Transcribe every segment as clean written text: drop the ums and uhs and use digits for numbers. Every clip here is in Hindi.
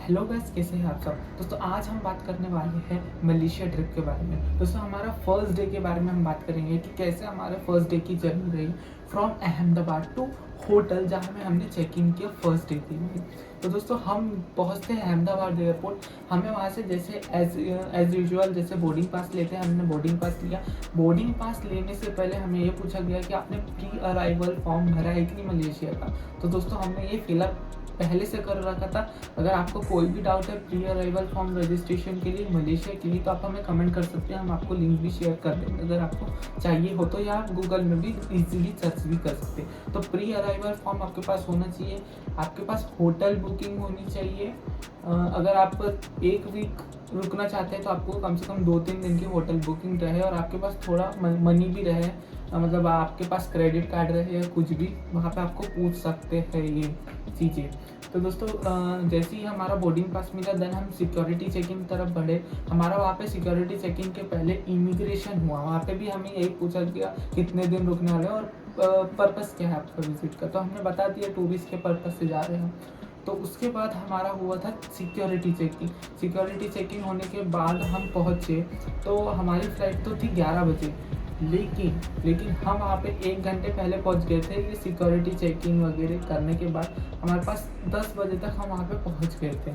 हेलो गाइस, कैसे हैं आप सब। दोस्तों आज हम बात करने वाले हैं मलेशिया ट्रिप के बारे में। दोस्तों हमारा फर्स्ट डे के बारे में हम बात करेंगे कि कैसे हमारे फर्स्ट डे की जर्नी रही फ्रॉम अहमदाबाद टू होटल जहाँ में हमने चेक इन किया फर्स्ट डे के लिए। तो दोस्तों हम पहुँचते हैं अहमदाबाद एयरपोर्ट। हमें वहाँ से जैसे एज यूजुअल जैसे बोर्डिंग पास लेते हैं, हमने बोर्डिंग पास लिया। बोर्डिंग पास लेने से पहले हमें ये पूछा गया कि आपने प्री अराइवल फॉर्म भरा है कि नहीं मलेशिया का। तो दोस्तों हमने ये फिलअप पहले से कर रखा था। अगर आपको कोई भी डाउट है प्री अराइवल फॉर्म रजिस्ट्रेशन के लिए मलेशिया के लिए, तो आप हमें कमेंट कर सकते हैं, हम आपको लिंक भी शेयर कर देंगे अगर आपको चाहिए हो तो, या आप गूगल में भी इजीली सर्च भी कर सकते हैं। तो प्री अराइवल फॉर्म आपके पास होना चाहिए, आपके पास होटल बुकिंग होनी चाहिए। अगर आप एक वीक रुकना चाहते हैं तो आपको कम से कम 2-3 दिन की होटल बुकिंग रहे और आपके पास थोड़ा मनी भी रहे, मतलब आपके पास क्रेडिट कार्ड रहे या कुछ भी, वहाँ पे आपको पूछ सकते हैं ये चीज़ें। तो दोस्तों जैसे ही हमारा बोर्डिंग पास मिला देन हम सिक्योरिटी चेकिंग तरफ बढ़े। हमारा वहाँ पे सिक्योरिटी चेकिंग के पहले इमिग्रेशन हुआ। वहाँ पे भी हमें यही पूछा गया कितने दिन रुकने वाले और पर्पस क्या है आपका विजिट का। तो हमने बता दिया टूरिस्ट के पर्पस से जा रहे हैं। तो उसके बाद हमारा हुआ था सिक्योरिटी चेकिंग। सिक्योरिटी चेकिंग होने के बाद हम पहुँचे तो हमारी फ़्लाइट तो थी 11 बजे, लेकिन हम वहाँ पे 1 घंटे पहले पहुँच गए थे। ये सिक्योरिटी चेकिंग वगैरह करने के बाद हमारे पास 10 बजे तक हम वहाँ पे पहुँच गए थे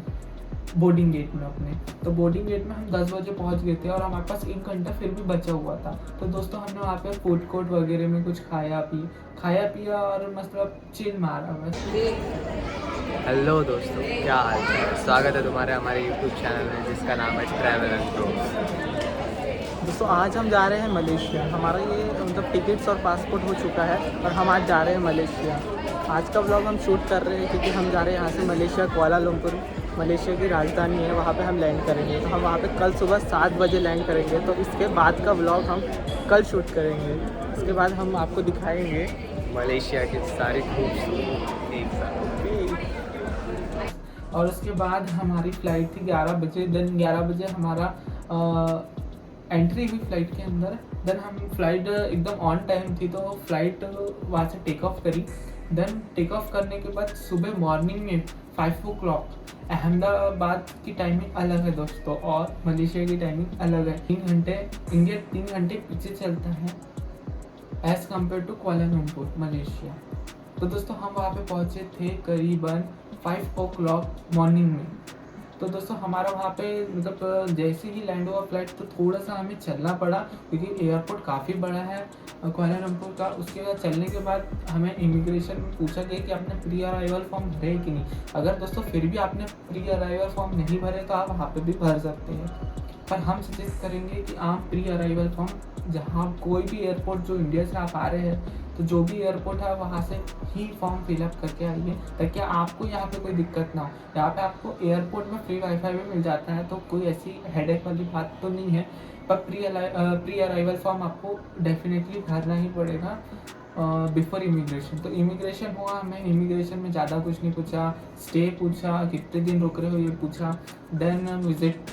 बोर्डिंग गेट में अपने। तो बोर्डिंग गेट में हम 10 बजे पहुँच गए थे और हमारे पास 1 घंटा फिर भी बचा हुआ था। तो दोस्तों हमने वहाँ पे फूड कोर्ट वगैरह में कुछ खाया पिया और मतलब चिल मारा बस। हेलो दोस्तों, क्या हाल है। स्वागत है तुम्हारे हमारे यूट्यूब चैनल में जिसका नाम है ट्रैवल एंड ब्लॉग्स। दोस्तों आज हम जा रहे हैं मलेशिया। हमारा ये मतलब टिकट्स और पासपोर्ट हो चुका है और हम आज जा रहे हैं मलेशिया। आज का व्लॉग हम शूट कर रहे हैं क्योंकि हम जा रहे हैं यहाँ से मलेशिया कुआलालंपुर, मलेशिया की राजधानी है, वहाँ पे हम लैंड करेंगे। तो हम वहाँ पे कल सुबह 7 बजे लैंड करेंगे। तो इसके बाद का व्लॉग हम कल शूट करेंगे। इसके बाद हम आपको दिखाएँगे मलेशिया की सारी खूबसूरती एक साथ। और उसके बाद हमारी फ़्लाइट थी 11 बजे। देन 11 बजे हमारा एंट्री हुई फ़्लाइट के अंदर। देन हम फ्लाइट एकदम ऑन टाइम थी तो फ़्लाइट वहाँ से टेक ऑफ करी। देन टेक ऑफ करने के बाद सुबह मॉर्निंग में 5 o'clock अहमदाबाद की टाइमिंग अलग है दोस्तों और मलेशिया की टाइमिंग अलग है। 3 घंटे इंडिया 3 घंटे पीछे चलता है as compare to Kuala Lumpur Malaysia. तो दोस्तों हम वहाँ पे पहुँचे थे करीबन 5 o'clock मॉर्निंग में। तो दोस्तों हमारा वहाँ पे मतलब जैसे ही लैंड हुआ फ्लाइट तो थोड़ा सा हमें चलना पड़ा क्योंकि एयरपोर्ट काफ़ी बड़ा है कुआलालंपुर का। उसके बाद चलने के बाद हमें इमिग्रेशन में पूछा गया कि आपने प्री अराइवल फॉर्म भरे कि नहीं। अगर दोस्तों फिर भी आपने प्री अराइवल फॉर्म नहीं भरे तो आप वहाँ पे भी भर सकते हैं, पर हम सजेस्ट करेंगे कि आप प्री अराइवल फॉर्म जहाँ कोई भी एयरपोर्ट जो इंडिया से आप आ रहे हैं तो जो भी एयरपोर्ट है वहाँ से ही फॉर्म फिलअप करके आइए ताकि आपको यहाँ पे कोई दिक्कत ना हो। यहाँ पे आपको एयरपोर्ट में फ्री वाईफाई भी मिल जाता है तो कोई ऐसी हेडेक वाली बात तो नहीं है, पर प्री अराइवल फॉर्म आपको डेफिनेटली भरना ही पड़ेगा बिफोर इमिग्रेशन। तो इमिग्रेशन हुआ, हमें इमिग्रेशन में ज़्यादा कुछ नहीं पूछा, स्टे पूछा, कितने दिन रुक रहे हो ये पूछा। देन विज़िट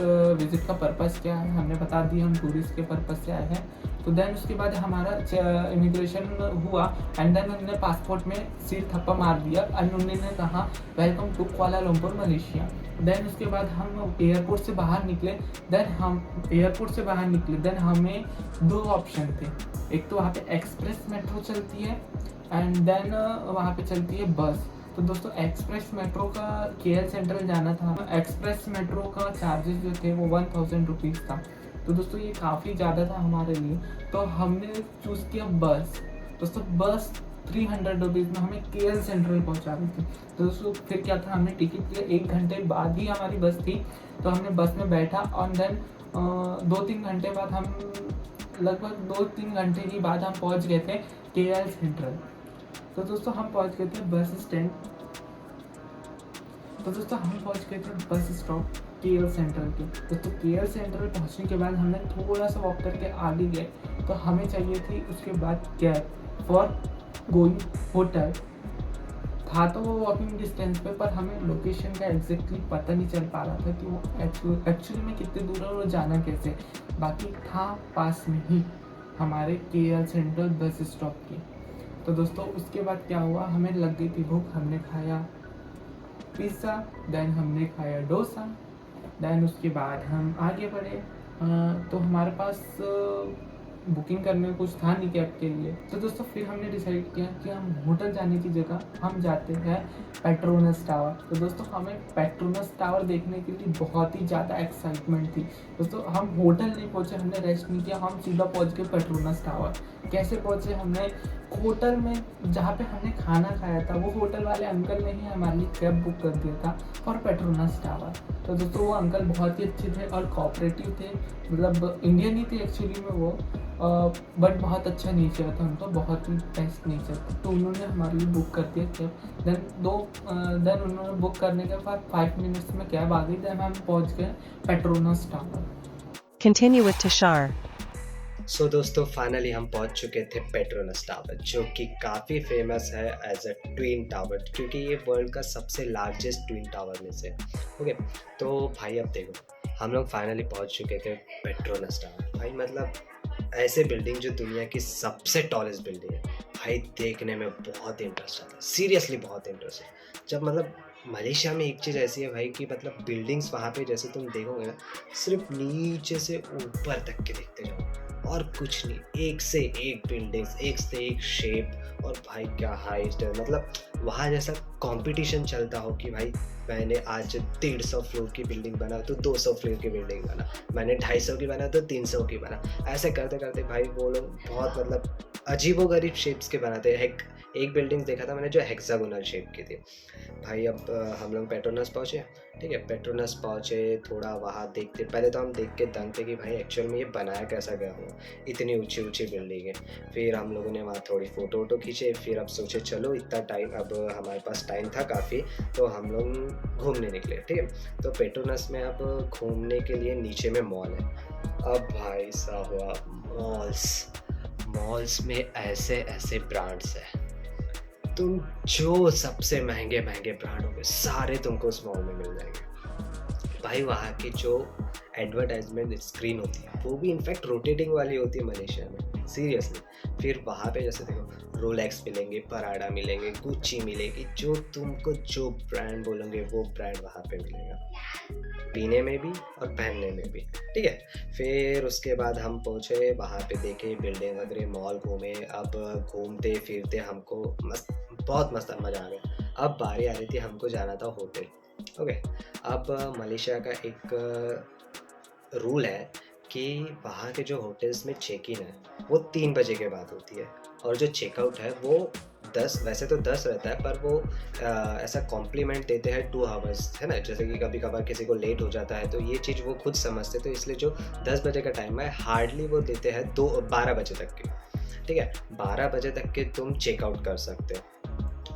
का पर्पस क्या है हमने बता दिया, हम टूरिस्ट के पर्पस से आए हैं। तो देन उसके बाद हमारा इमिग्रेशन हुआ एंड देन उन्होंने पासपोर्ट में सिर थप्पा मार दिया एंड उन्होंने कहा welcome to Kuala Lumpur Malaysia. Then उसके बाद हम एयरपोर्ट से बाहर निकले। देन हमें 2 ऑप्शन थे, एक तो वहाँ पे एक्सप्रेस मेट्रो चलती है एंड देन वहाँ पे चलती है बस। तो दोस्तों एक्सप्रेस मेट्रो का KL सेंट्रल जाना था। एक्सप्रेस मेट्रो का चार्जेस जो थे वो 1000 रुपीज़ था। तो दोस्तों ये काफ़ी ज़्यादा था हमारे लिए, तो हमने चूज़ किया बस। दोस्तों बस 300 रुपीज़ में हमें KL सेंट्रल पहुँचा रही थी। तो दोस्तों फिर क्या था, हमने टिकट लिया, 1 घंटे बाद ही हमारी बस थी। तो हमने बस में बैठा और देन 2-3 घंटे बाद हम लगभग 2-3 घंटे के बाद हम पहुँच गए थे KL सेंट्रल। तो दोस्तों हम पहुँच गए थे बस स्टॉप KL सेंट्रल के। दोस्तों KL सेंट्रल पहुँचने के बाद हमने थोड़ा सा वॉक करके आगे गए तो हमें चाहिए थी उसके बाद कैब फॉर गोइंग होटल। था तो वो वॉकिंग डिस्टेंस पे, पर हमें लोकेशन का एग्जैक्टली पता नहीं चल पा रहा था कि वो एक्चुअली में कितने दूर है और जाना कैसे। बाकी था पास में ही हमारे KL सेंट्रल बस स्टॉप की। तो दोस्तों उसके बाद क्या हुआ, हमें लग गई थी भूख, हमने खाया पिज़्ज़ा, देन हमने खाया डोसा, देन उसके बाद हम आगे बढ़े। तो हमारे पास बुकिंग करने में कुछ था नहीं कैब के लिए, तो दोस्तों फिर हमने डिसाइड किया कि हम होटल जाने की जगह हम जाते हैं पेट्रोनस टावर। तो दोस्तों हमें पेट्रोनस टावर देखने के लिए बहुत ही ज़्यादा एक्साइटमेंट थी। दोस्तों हम होटल नहीं पहुँचे, हमने रेस्ट नहीं किया, हम सीधा पहुँच गए पेट्रोनस टावर। कैसे पहुँचे? हमने होटल में जहाँ पे हमने खाना खाया था, वो होटल वाले अंकल ने ही हमारे लिए कैब बुक कर दिया था फॉर पेट्रोनस टावर। तो दोस्तों वो अंकल बहुत ही अच्छे थे और कोऑपरेटिव थे, मतलब इंडियन ही थे एक्चुअली में वो, बट बहुत अच्छा नेचर था उनका, बहुत ही बेस्ट नेचर था। तो उन्होंने हमारे लिए बुक कर दिया कैब। देन उन्होंने बुक करने के बाद 5 मिनट्स में कैब आ गई। देन हम पहुंच गए Petronas tower. Continue with Tushar. सो दोस्तों फाइनली हम पहुंच चुके थे पेट्रोनस टावर, जो कि काफ़ी फेमस है एज अ ट्विन टावर, क्योंकि ये वर्ल्ड का सबसे लार्जेस्ट ट्विन टावर में से। ओके, तो भाई अब देखो हम लोग फाइनली पहुंच चुके थे पेट्रोनस टावर। भाई मतलब ऐसे बिल्डिंग जो दुनिया की सबसे टॉलेस्ट बिल्डिंग है भाई, देखने में बहुत इंटरेस्ट आता है, सीरियसली बहुत इंटरेस्ट है। जब मतलब मलेशिया में एक चीज़ ऐसी है भाई कि मतलब बिल्डिंग्स वहाँ पे जैसे तुम देखोगे ना, सिर्फ नीचे से ऊपर तक के देखते जाओ और कुछ नहीं, एक से एक बिल्डिंग्स, एक से एक शेप, और भाई क्या हाइट है। मतलब वहाँ जैसा कंपटीशन चलता हो कि भाई मैंने आज 150 फ्लोर की बिल्डिंग बना तो 200 फ्लोर की बिल्डिंग बना, मैंने 250 की बना तो 300 की बना, ऐसे करते करते भाई वो लोग बहुत मतलब अजीबोगरीब शेप्स के बनाते हैं। एक बिल्डिंग देखा था मैंने जो हेक्सागोनल शेप की थी। भाई अब हम लोग पेट्रोनस पहुँचे, ठीक है, पेट्रोनस पहुँचे, थोड़ा वहाँ देखते, पहले तो हम देख के दंग थे कि भाई एक्चुअल में ये बनाया कैसा गया हो, इतनी ऊंची ऊंची बिल्डिंग है। फिर हम लोगों ने वहाँ थोड़ी फ़ोटो वोटो खींचे। फिर अब सोचे चलो इतना टाइम, अब हमारे पास टाइम था काफ़ी, तो हम लोग घूमने निकले, ठीक है। तो पेट्रोनस में अब घूमने के लिए नीचे में मॉल है। अब भाई साहब मॉल्स में ऐसे ऐसे ब्रांड्स हैं, तुम जो सबसे महंगे महंगे ब्रांड होंगे सारे तुमको उस मॉल में मिल जाएंगे। भाई वहाँ की जो एडवर्टाइजमेंट स्क्रीन होती है वो भी इनफैक्ट रोटेटिंग वाली होती है मलेशिया में, सीरियसली। फिर वहाँ पे जैसे देखो रोलेक्स मिलेंगे, पराडा मिलेंगे, गुच्ची मिलेगी, जो तुमको जो ब्रांड बोलोगे वो ब्रांड वहाँ पे मिलेगा, पीने में भी और पहनने में भी, ठीक है। फिर उसके बाद हम पहुँचे वहाँ पे, देखे बिल्डिंग वगैरह, मॉल घूमे। अब घूमते फिरते हमको बहुत मस्त मज़ा आ गया। अब बारी आ रही थी हमको जाना था होटल। ओके, अब मलेशिया का एक रूल है कि वहाँ के जो होटल्स में चेक इन है वो 3 बजे के बाद होती है, और जो चेकआउट है वो 10, वैसे तो 10 रहता है, पर वो ऐसा कॉम्प्लीमेंट देते हैं 2 आवर्स, है ना। जैसे कि कभी कभार किसी को लेट हो जाता है तो ये चीज़ वो खुद समझते, तो इसलिए जो 10 बजे का टाइम है हार्डली वो देते हैं 12 बजे तक के, ठीक है। 12 बजे तक के तुम चेकआउट कर सकते हो,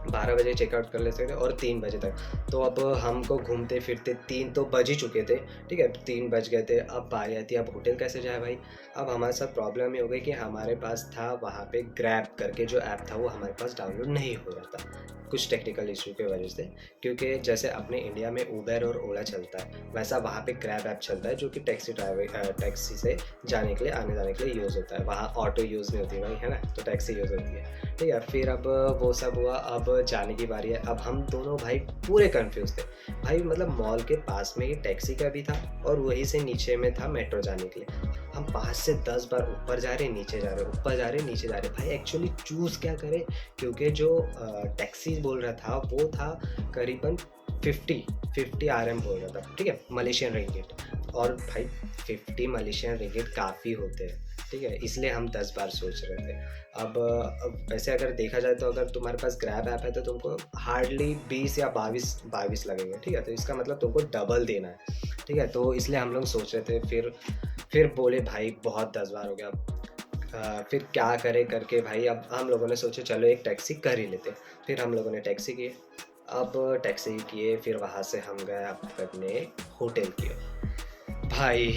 12 बजे चेकआउट कर ले सकते और 3 बजे तक। तो अब हमको घूमते फिरते 3 तो बज ही चुके थे, ठीक है, 3 बज गए थे। अब बारी आती है अब होटल कैसे जाए भाई। अब हमारे साथ प्रॉब्लम ये हो गई कि हमारे पास था वहाँ पे ग्रैब करके जो ऐप था वो हमारे पास डाउनलोड नहीं हो रहा था, कुछ टेक्निकल इशू की वजह से। क्योंकि जैसे अपने इंडिया में उबर और ओला चलता है, वैसा वहाँ पे ग्रैब ऐप चलता है, जो कि टैक्सी से जाने के लिए, आने जाने के लिए यूज़ होता है। वहाँ ऑटो यूज़ नहीं होती भाई, है ना, तो टैक्सी यूज़ होती है, ठीक है। फिर अब वो सब हुआ, अब जाने की बारी है। अब हम दोनों भाई पूरे कंफ्यूज थे भाई, मतलब मॉल के पास में ही टैक्सी का भी था और वहीं से नीचे में था मेट्रो जाने के लिए। हम 5 से 10 बार ऊपर जा रहे, नीचे जा रहे, ऊपर जा रहे, नीचे जा रहे। भाई एक्चुअली चूज़ क्या करें, क्योंकि जो टैक्सी बोल रहा था वो था करीबन 50 RM बोल रहा था, ठीक है, मलेशियन रिंगिट। और भाई 50 मलेशियन रिंगिट काफ़ी होते हैं, ठीक है, इसलिए हम 10 बार सोच रहे थे। अब वैसे अगर देखा जाए तो अगर तुम्हारे पास ग्रैब ऐप है तो तुमको हार्डली 20 या 22 लगेंगे, ठीक है, तो इसका मतलब तुमको डबल देना है, ठीक है। तो इसलिए हम लोग सोच रहे थे। फिर बोले भाई बहुत 10 बार हो गया, फिर क्या करें करके भाई अब हम लोगों ने सोचे चलो एक टैक्सी कर ही लेते। फिर हम लोगों ने टैक्सी किए, अब टैक्सी किए, फिर वहाँ से हम गए अपने होटल किए। भाई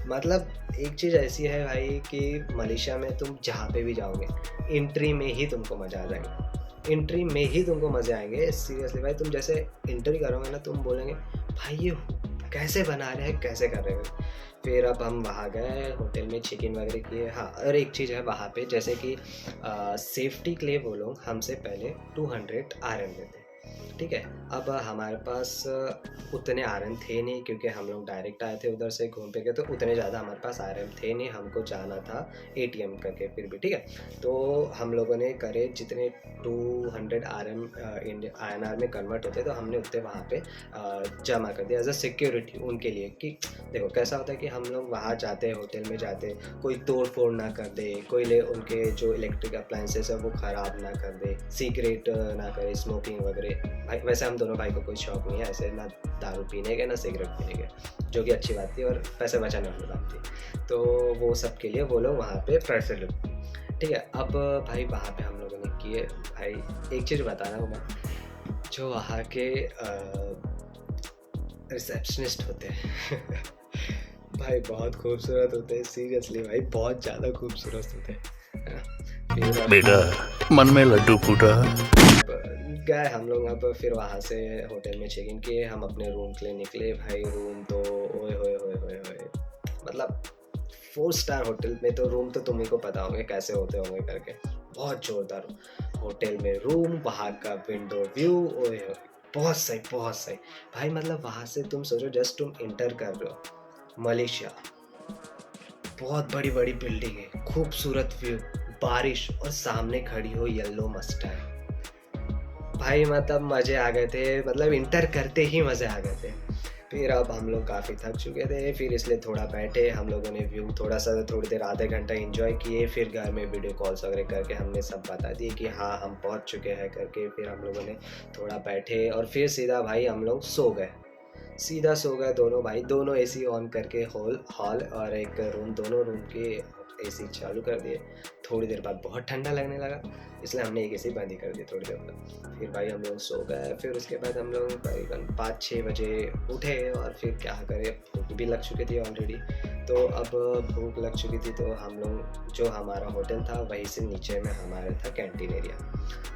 मतलब एक चीज़ ऐसी है भाई कि मलेशिया में तुम जहाँ पे भी जाओगे एंट्री में ही तुमको मज़ा आ जाएगा, एंट्री में ही तुमको मज़े आएंगे, सीरियसली भाई। तुम जैसे एंट्री करोगे ना, तुम बोलेंगे भाई ये कैसे बना रहे हैं, कैसे कर रहे हैं। फिर अब हम वहाँ गए, होटल में चेक इन वगैरह किए। हाँ, और एक चीज़ है वहाँ पे, जैसे कि सेफ्टी के लिए वो लोग हमसे पहले 200 RM लेते, ठीक है। अब हमारे पास उतने आरएम थे नहीं, क्योंकि हम लोग डायरेक्ट आए थे उधर से घूम के, तो उतने ज़्यादा हमारे पास आरएम थे नहीं, हमको जाना था एटीएम करके फिर भी, ठीक है। तो हम लोगों ने करे जितने 200 आरएम INR में कन्वर्ट होते, तो हमने उतने वहाँ पे जमा कर दिया एज अ सिक्योरिटी उनके लिए, कि देखो कैसा होता है कि हम लोग वहाँ जाते हैं, होटल में जाते, कोई तोड़ फोड़ ना कर दे, कोई ले उनके जो इलेक्ट्रिक अप्लाइंसेस है वो ख़राब ना कर दे, सिगरेट ना करे, स्मोकिंग वगैरह। भाई वैसे हम दोनों भाई को कोई शौक नहीं है ऐसे, ना दारू पीने के ना सिगरेट पीने के, जो कि अच्छी बात थी और पैसे बचाने वाली बात थी। तो वो सब के लिए वो लोग वहाँ पे प्रेफर लेते, ठीक है। अब भाई वहाँ पे हम लोगों ने किए, भाई एक चीज़ बता रहा हूँ मैं, जो वहाँ के रिसेप्शनिस्ट होते हैं भाई बहुत खूबसूरत होते हैं, सीरियसली भाई बहुत ज़्यादा खूबसूरत होते हैं, है ना। बेटा मन में लड्डू फूटा। गए हम लोग, अब फिर वहाँ से होटल में चेक इन किए, हम अपने रूम के लिए निकले। भाई रूम तो ओए होए होए होए होए, मतलब 4 स्टार होटल में तो रूम तो तुम्ही को पता होंगे कैसे होते होंगे करके, बहुत जोरदार होटल में रूम, वहाँ का विंडो व्यू, ओए होए बहुत सही बहुत सही भाई। मतलब वहाँ से तुम सोचो, जस्ट तुम इंटर कर रहे हो मलेशिया, बहुत बड़ी बड़ी बिल्डिंग है, खूबसूरत व्यू, बारिश और सामने खड़ी हो येलो मस्टैंग। भाई मतलब मज़े आ गए थे, मतलब इंटर करते ही मज़े आ गए थे। फिर अब हम लोग काफ़ी थक चुके थे, फिर इसलिए थोड़ा बैठे, हम लोगों ने व्यू थोड़ा सा थोड़ी देर आधे घंटा एंजॉय किए। फिर घर में वीडियो कॉल्स वगैरह करके हमने सब बता दिए कि हाँ हम पहुंच चुके हैं करके। फिर हम लोगों ने थोड़ा बैठे और फिर सीधा भाई हम लोग सो गए, सीधा सो गए दोनों भाई, दोनों एसी ऑन करके हॉल और एक रूम, दोनों रूम के एसी चालू कर दिए। थोड़ी देर बाद बहुत ठंडा लगने लगा, इसलिए हमने एक एसी बंद ही कर दी थोड़ी देर बाद। फिर भाई हम लोग सो गए। फिर उसके बाद हम लोग करीबन 5-6 बजे उठे और फिर क्या करें, भूख भी लग चुकी थी ऑलरेडी। तो अब भूख लग चुकी थी तो हम लोग, जो हमारा होटल था वहीं से नीचे में हमारा था कैंटीन एरिया,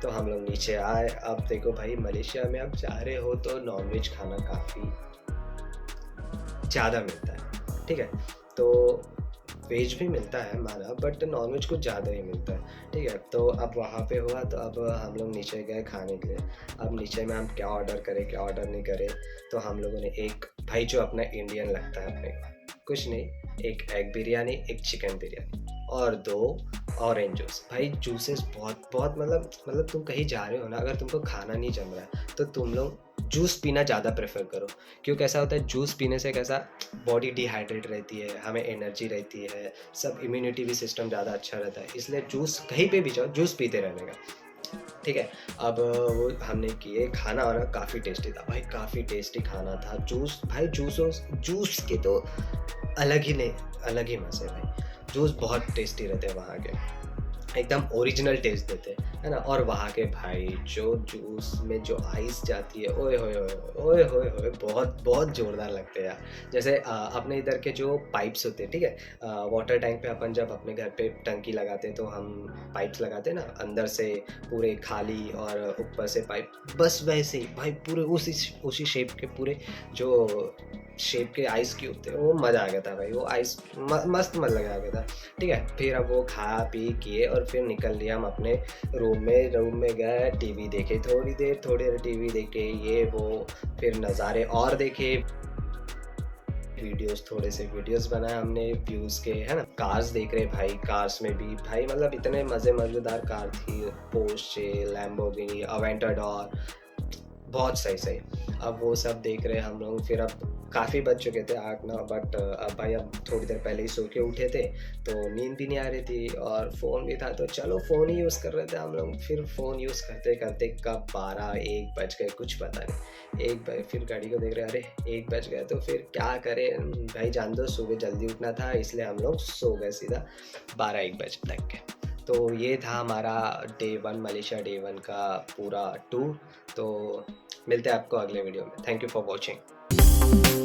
तो हम लोग नीचे आए। अब देखो भाई मलेशिया में आप जा रहे हो तो नॉनवेज खाना काफ़ी ज़्यादा मिलता है, ठीक है। तो वेज भी मिलता है हमारा, बट नॉनवेज कुछ ज़्यादा ही मिलता है, ठीक है। तो अब वहाँ पे हुआ, तो अब हम लोग नीचे गए खाने के लिए। अब नीचे में हम क्या ऑर्डर करें क्या ऑर्डर नहीं करें, तो हम लोगों ने एक भाई जो अपना इंडियन लगता है अपने कुछ नहीं, एक एग बिरयानी, एक चिकन बिरयानी और 2 ऑरेंज जूस। भाई जूसेस बहुत बहुत मतलब तुम कहीं जा रहे हो ना, अगर तुमको खाना नहीं जम रहा है तो तुम लोग जूस पीना ज़्यादा प्रेफर करो, क्योंकि कैसा होता है जूस पीने से कैसा बॉडी डिहाइड्रेट रहती है, हमें एनर्जी रहती है, सब इम्यूनिटी भी सिस्टम ज़्यादा अच्छा रहता है। इसलिए जूस कहीं पे भी जाओ जूस पीते रहने का, ठीक है। अब वो हमने किए, खाना वाना काफ़ी टेस्टी था भाई, काफ़ी टेस्टी खाना था। जूस भाई जूस के तो अलग ही मज़े भाई, जूस बहुत टेस्टी रहते हैं वहाँ के, एकदम ओरिजिनल टेस्ट देते हैं, है ना। और वहाँ के भाई जो जूस में जो आइस जाती है, ओए होए होए ओए होए होए, बहुत बहुत ज़ोरदार लगते हैं यार। जैसे अपने इधर के जो पाइप्स होते हैं, ठीक है, वाटर टैंक पे अपन जब अपने घर पे टंकी लगाते हैं तो हम पाइप्स लगाते हैं ना, अंदर से पूरे खाली और ऊपर से पाइप, बस वैसे ही भाई पूरे उसी शेप के पूरे जो शेप के आइस क्यूब थे, वो मज़ा आ गया था भाई, वो आइस मस्त मज़ा आ गया था, ठीक है। फिर अब वो खा पी किए और फिर निकल लिया हम अपने रूम में गए, टीवी देखे थोड़ी देर टीवी देखे, ये वो, फिर नज़ारे और देखे, थोड़े से वीडियोस बनाए हमने व्यूज़ के, है ना। कार्स देख रहे भाई, कार्स में भी भाई मतलब इतने मज़ेदार कार थी, पोर्शे, लैम्बोर्गिनी, अवेंटाडोर, बहुत सही। अब वो सब देख रहे हम लोग। फिर अब काफ़ी बज चुके थे 8-9, बट अब भाई अब थोड़ी देर पहले ही सो के उठे थे तो नींद भी नहीं आ रही थी और फ़ोन भी था, तो चलो फ़ोन ही यूज़ कर रहे थे हम लोग। फिर फ़ोन यूज़ करते करते कब 12-1 बज गए, कुछ पता नहीं। फिर घड़ी को देख रहे, अरे 1 बज गए, तो फिर क्या करें भाई, जान दो सुबह जल्दी उठना था, इसलिए हम लोग सो गए सीधा 12-1 बजे तक के। तो ये था हमारा डे 1 मलेशिया डे 1 का पूरा टूर। तो मिलते हैं आपको अगले वीडियो में। Thank you for watching.